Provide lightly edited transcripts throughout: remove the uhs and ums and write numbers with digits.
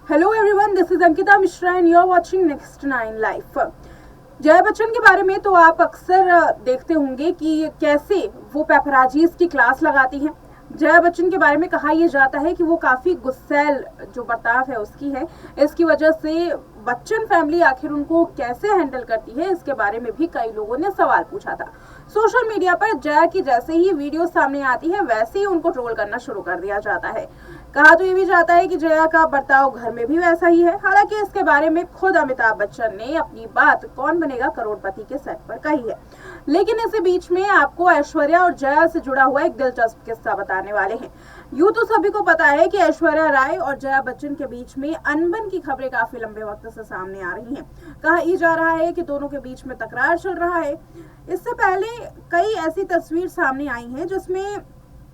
Hello everyone, this is Ankita Mishra and you are watching next 9 life. Jaya Bachchan के बारे में तो आप अक्सर देखते होंगे कि कैसे वो पेपराजीज की क्लास लगाती हैं। जया बच्चन के बारे में कहा यह जाता है कि वो काफी गुस्सैल जो बर्ताव है उसकी है। इसकी वजह से बच्चन फैमिली आखिर उनको कैसे हैंडल करती है, इसके बारे में भी कई लोगों ने सवाल पूछा था। सोशल मीडिया पर जया की जैसे ही वीडियो सामने आती है वैसे ही उनको ट्रोल करना शुरू कर दिया जाता है। कहा तो ये भी जाता है कि जया का बर्ताव घर में भी वैसा ही है। हालांकि इसके बारे में खुद अमिताभ बच्चन ने अपनी बात कौन बनेगा करोड़पति के सेट पर कही है। लेकिन इसी बीच में आपको ऐश्वर्या और जया से जुड़ा हुआ एक दिलचस्प किस्सा बताने वाले हैं। यूं तो सभी को पता है कि ऐश्वर्या राय और जया बच्चन के बीच में अनबन की खबरें काफी लंबे वक्त से सामने आ रही हैं। कहा यह जा रहा है कि दोनों के बीच में तकरार चल रहा है। इससे पहले कई ऐसी तस्वीर सामने आई हैं जिसमें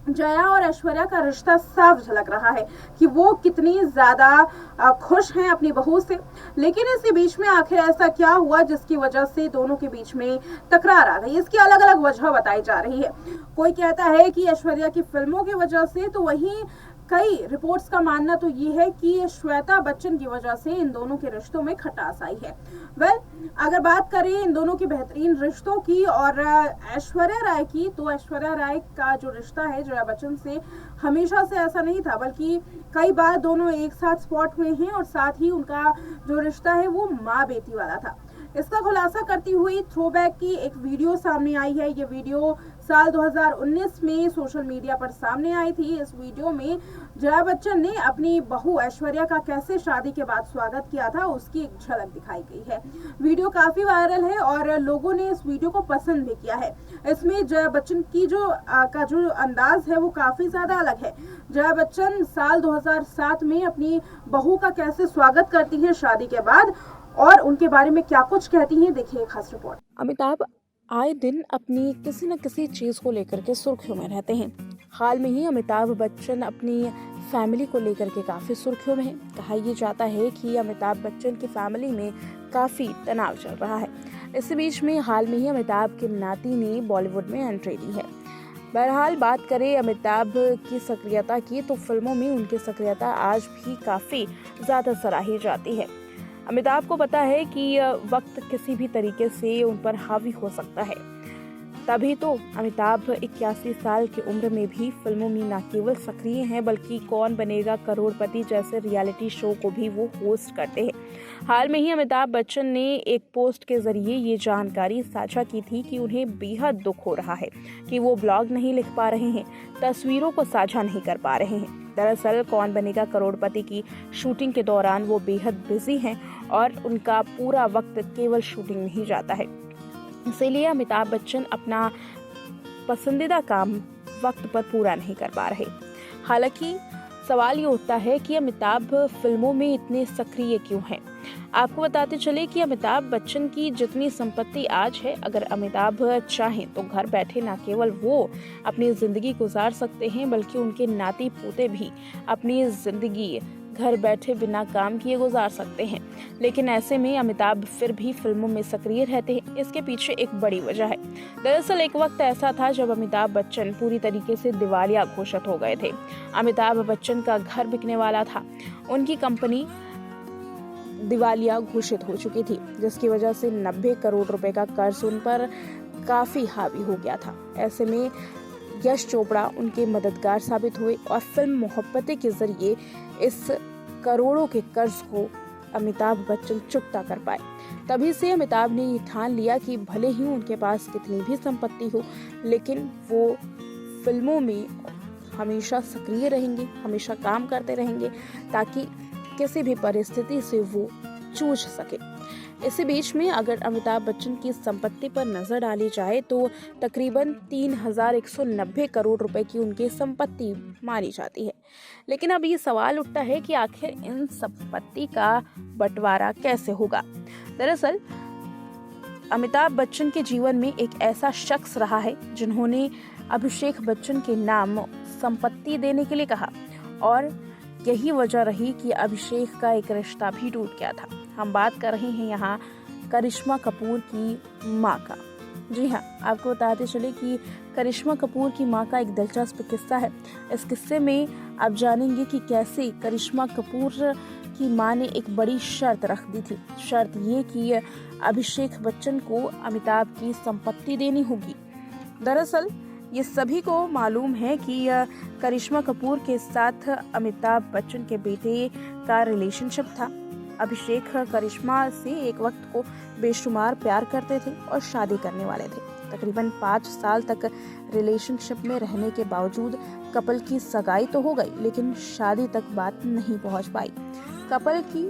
जया और ऐश्वर्या का रिश्ता साफ झलक रहा है कि वो कितनी ज्यादा खुश हैं अपनी बहू से। लेकिन इसी बीच में आखिर ऐसा क्या हुआ जिसकी वजह से दोनों के बीच में तकरार आ गई, इसकी अलग अलग वजह बताई जा रही है। कोई कहता है कि ऐश्वर्या की फिल्मों की वजह से, तो वहीं कई रिपोर्ट्स का मानना तो ये है कि श्वेता बच्चन की वजह से इन दोनों के रिश्तों में खटास आई है। अगर बात करें इन दोनों के बेहतरीन रिश्तों की और ऐश्वर्या राय की, तो ऐश्वर्या राय का जो रिश्ता है जया बच्चन से हमेशा से ऐसा नहीं था, बल्कि कई बार दोनों एक साथ स्पॉट हुए हैं और साथ ही उनका जो रिश्ता है वो माँ बेटी वाला था। इसका खुलासा करती हुई थ्रोबैक की एक वीडियो सामने आई है। ये वीडियो साल 2019 में सोशल मीडिया पर सामने आई थी। इस वीडियो में जया बच्चन ने अपनी बहू ऐश्वर्या का कैसे शादी के बाद स्वागत किया था उसकी एक झलक दिखाई गई है। वीडियो काफी वायरल है और लोगों ने इस वीडियो को पसंद भी किया है। इसमें जया बच्चन की जो अंदाज है वो काफी ज्यादा अलग है। जया बच्चन साल 2007 में अपनी बहू का कैसे स्वागत करती हैं शादी के बाद और उनके बारे में क्या कुछ कहती हैं, देखिए एक खास रिपोर्ट। अमिताभ आए दिन अपनी किसी न किसी चीज को लेकर के सुर्खियों में रहते हैं। हाल में ही अमिताभ बच्चन अपनी फैमिली को लेकर के काफी सुर्खियों में हैं। कहा यह जाता है कि अमिताभ बच्चन की फैमिली में काफी तनाव चल रहा है। इसी बीच में हाल में ही अमिताभ के नाती ने बॉलीवुड में एंट्री दी है। बहरहाल बात करें अमिताभ की सक्रियता की, तो फिल्मों में उनकी सक्रियता आज भी काफी ज्यादा सराही जाती है। अमिताभ को पता है कि वक्त किसी भी तरीके से उन पर हावी हो सकता है, तभी तो अमिताभ 81 साल की उम्र में भी फिल्मों में न केवल सक्रिय हैं बल्कि कौन बनेगा करोड़पति जैसे रियलिटी शो को भी वो होस्ट करते हैं। हाल में ही अमिताभ बच्चन ने एक पोस्ट के जरिए ये जानकारी साझा की थी कि उन्हें बेहद दुख हो रहा है कि वो ब्लॉग नहीं लिख पा रहे हैं, तस्वीरों को साझा नहीं कर पा रहे हैं। दरअसल कौन बनेगा करोड़पति की शूटिंग के दौरान वो बेहद बिजी हैं और उनका पूरा वक्त केवल शूटिंग में ही जाता है। इसीलिए अमिताभ बच्चन अपना पसंदीदा काम वक्त पर पूरा नहीं कर पा रहे। हालांकि सवाल ये उठता है कि अमिताभ फिल्मों में इतने सक्रिय क्यों हैं। आपको बताते चले कि अमिताभ बच्चन की जितनी संपत्ति आज है, अगर अमिताभ चाहें तो घर बैठे न केवल वो अपनी जिंदगी गुजार सकते हैं बल्कि उनके नाती पोते भी अपनी जिंदगी घर बैठे बिना काम किए गुजार सकते हैं। लेकिन ऐसे में अमिताभ फिर भी फिल्मों में सक्रिय रहते हैं। इसके पीछे एक बड़ी वजह है। दरअसल एक वक्त ऐसा था जब अमिताभ बच्चन पूरी तरीके से दिवालिया घोषित हो गए थे। अमिताभ बच्चन का घर बिकने वाला था, उनकी कंपनी दिवालिया घोषित हो चुकी थी, जिसकी वजह से 90 करोड़ रुपए का कर्ज उन पर काफी हावी हो गया था। ऐसे में यश चोपड़ा उनके मददगार साबित हुए और फिल्म मोहब्बतें के जरिए इस करोड़ों के कर्ज को अमिताभ बच्चन चुकता कर पाए। तभी से अमिताभ ने ये ठान लिया कि भले ही उनके पास कितनी भी संपत्ति हो, लेकिन वो फिल्मों में हमेशा सक्रिय रहेंगे, हमेशा काम करते रहेंगे ताकि किसी भी परिस्थिति से वो जूझ सके। इसी बीच में अगर अमिताभ बच्चन की संपत्ति पर नजर डाली जाए तो तकरीबन 3190 करोड़ रुपए की उनकी संपत्ति मानी जाती है। लेकिन अब ये सवाल उठता है कि आखिर इन संपत्ति का बंटवारा कैसे होगा। दरअसल अमिताभ बच्चन के जीवन में एक ऐसा शख्स रहा है जिन्होंने अभिषेक बच्चन के नाम संपत्ति देने के लिए कहा और यही वजह रही कि अभिषेक का एक रिश्ता भी टूट गया था। हम बात कर रहे हैं यहाँ करिश्मा कपूर की मां का। जी हाँ, आपको बताते चले कि करिश्मा कपूर की मां का एक दिलचस्प किस्सा है। इस किस्से में आप जानेंगे कि कैसे करिश्मा कपूर की मां ने एक बड़ी शर्त रख दी थी। शर्त ये कि अभिषेक बच्चन को अमिताभ की संपत्ति देनी होगी। दरअसल ये सभी को मालूम है कि करिश्मा कपूर के साथ अमिताभ बच्चन के बेटे का रिलेशनशिप था। अभिषेक करिश्मा से एक वक्त को बेशुमार प्यार करते थे और शादी करने वाले थे। तकरीबन 5 साल तक रिलेशनशिप में रहने के बावजूद कपल की सगाई तो हो गई, लेकिन शादी तक बात नहीं पहुंच पाई। कपल की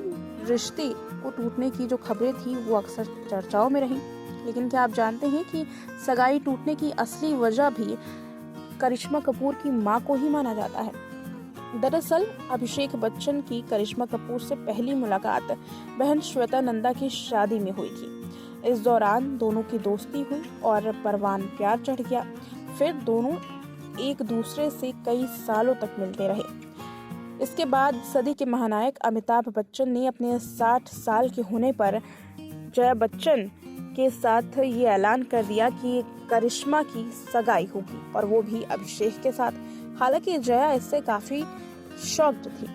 रिश्ते को टूटने की जो खबरें थी वो अक्सर चर्चाओं में रही। लेकिन क्या आप जानते हैं कि सगाई टूटने की असली वजह भी करिश्मा कपूर की मां को ही माना जाता है। दरअसल अभिषेक बच्चन की करिश्मा कपूर से पहली मुलाकात बहन श्वेता नंदा की शादी में हुई थी। इस दौरान दोनों की दोस्ती हुई और परवान प्यार चढ़ गया। फिर दोनों एक दूसरे से कई सालों तक मिलते रहे। इसके बाद सदी के महानायक अमिताभ बच्चन ने अपने 60 साल के होने पर जया बच्चन के साथ ये ऐलान कर दिया कि करिश्मा की सगाई होगी, और वो भी अभिषेक के साथ। हालांकि जया इससे काफी शॉक्ड थी।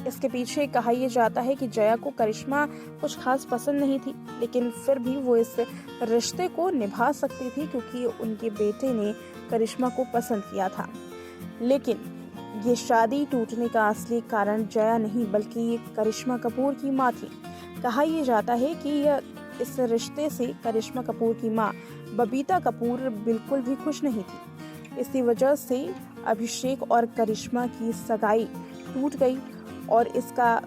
इसके पीछे कहा यह जाता है कि जया को करिश्मा कुछ खास पसंद नहीं थी, लेकिन फिर भी वो इस रिश्ते को निभा सकती थी क्योंकि उनके बेटे ने करिश्मा को पसंद किया था। लेकिन ये शादी टूटने का असली कारण जया नहीं बल्कि करिश्मा कपूर की मां थी। कहा यह जाता है कि इस रिश्ते से करिश्मा कपूर की मां बबीता कपूर बिल्कुल भी खुश नहीं थी। इसी वजह से अभिषेक और करिश्मा की सगाई टूट गई, और इसका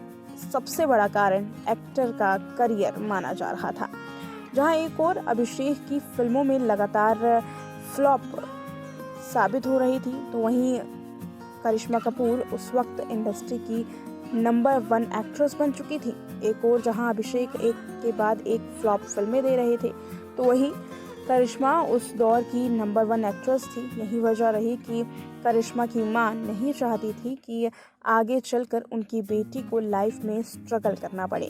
सबसे बड़ा कारण एक्टर का करियर माना जा रहा था। जहां एक और अभिषेक की फिल्मों में लगातार फ्लॉप साबित हो रही थी, तो वहीं करिश्मा कपूर उस वक्त इंडस्ट्री की नंबर 1 एक्ट्रेस बन चुकी थी। एक और जहां अभिषेक एक के बाद एक फ्लॉप फिल्में दे रहे थे, तो वहीं करिश्मा उस दौर की नंबर 1 एक्ट्रेस थी। यही वजह रही कि करिश्मा की मां नहीं चाहती थी कि आगे चलकर उनकी बेटी को लाइफ में स्ट्रगल करना पड़े।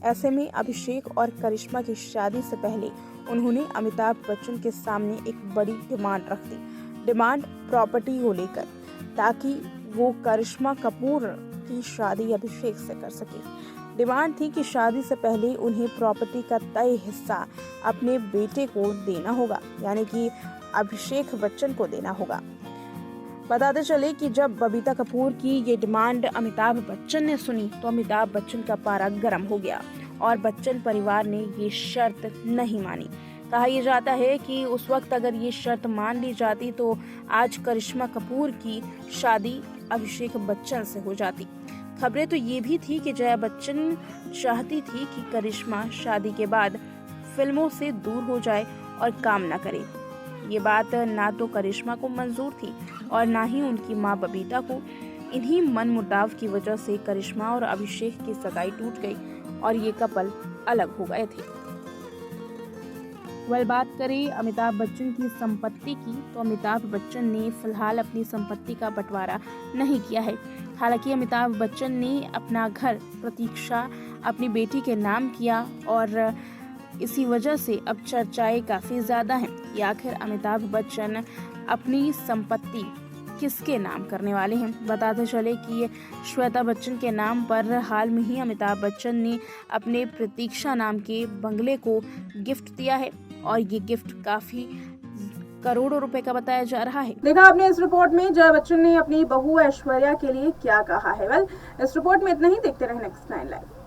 ऐसे में अभिषेक और करिश्मा की शादी से पहले उन्होंने अमिताभ बच्चन के सामने एक बड़ी डिमांड रख दी। डिमांड प्रॉपर्टी को लेकर, ताकि वो करिश्मा कपूर की शादी अभिषेक से कर सके। डिमांड थी कि शादी से पहले उन्हें प्रॉपर्टी का तय हिस्सा अपने बेटे को देना होगा, यानी कि अभिषेक बच्चन को देना होगा। बताते चले कि जब बबीता कपूर की ये डिमांड अमिताभ बच्चन ने सुनी, तो अमिताभ बच्चन का पारा गर्म हो गया और बच्चन परिवार ने ये शर्त नहीं मानी। कहा यह जाता है कि उस वक्त अगर ये शर्त मान ली जाती तो आज करिश्मा कपूर की शादी अभिषेक बच्चन से हो जाती। खबरें तो ये भी थी कि जया बच्चन चाहती थी कि करिश्मा शादी के बाद फिल्मों से दूर हो जाए और काम न करे। ये बात ना तो करिश्मा को मंजूर थी और ना ही उनकी मां बबीता को। इन्हीं मनमुटाव की वजह से करिश्मा और अभिषेक की सगाई टूट गई और ये कपल अलग हो गए थे। बात करें अमिताभ बच्चन की संपत्ति की, तो अमिताभ बच्चन ने फिलहाल अपनी संपत्ति का बंटवारा नहीं किया है। हालांकि अमिताभ बच्चन ने अपना घर प्रतीक्षा अपनी बेटी के नाम किया और इसी वजह से अब चर्चाएं काफी ज्यादा हैं कि आखिर अमिताभ बच्चन अपनी संपत्ति किसके नाम करने वाले हैं। बताते चले कि श्वेता बच्चन के नाम पर हाल में ही अमिताभ बच्चन ने अपने प्रतीक्षा नाम के बंगले को गिफ्ट दिया है और ये गिफ्ट काफी करोड़ों रुपए का बताया जा रहा है। देखा आपने इस रिपोर्ट में जया बच्चन ने अपनी बहू ऐश्वर्या के लिए क्या कहा है। इस रिपोर्ट में इतना ही। देखते रहे नेक्स्ट 9 लाइव।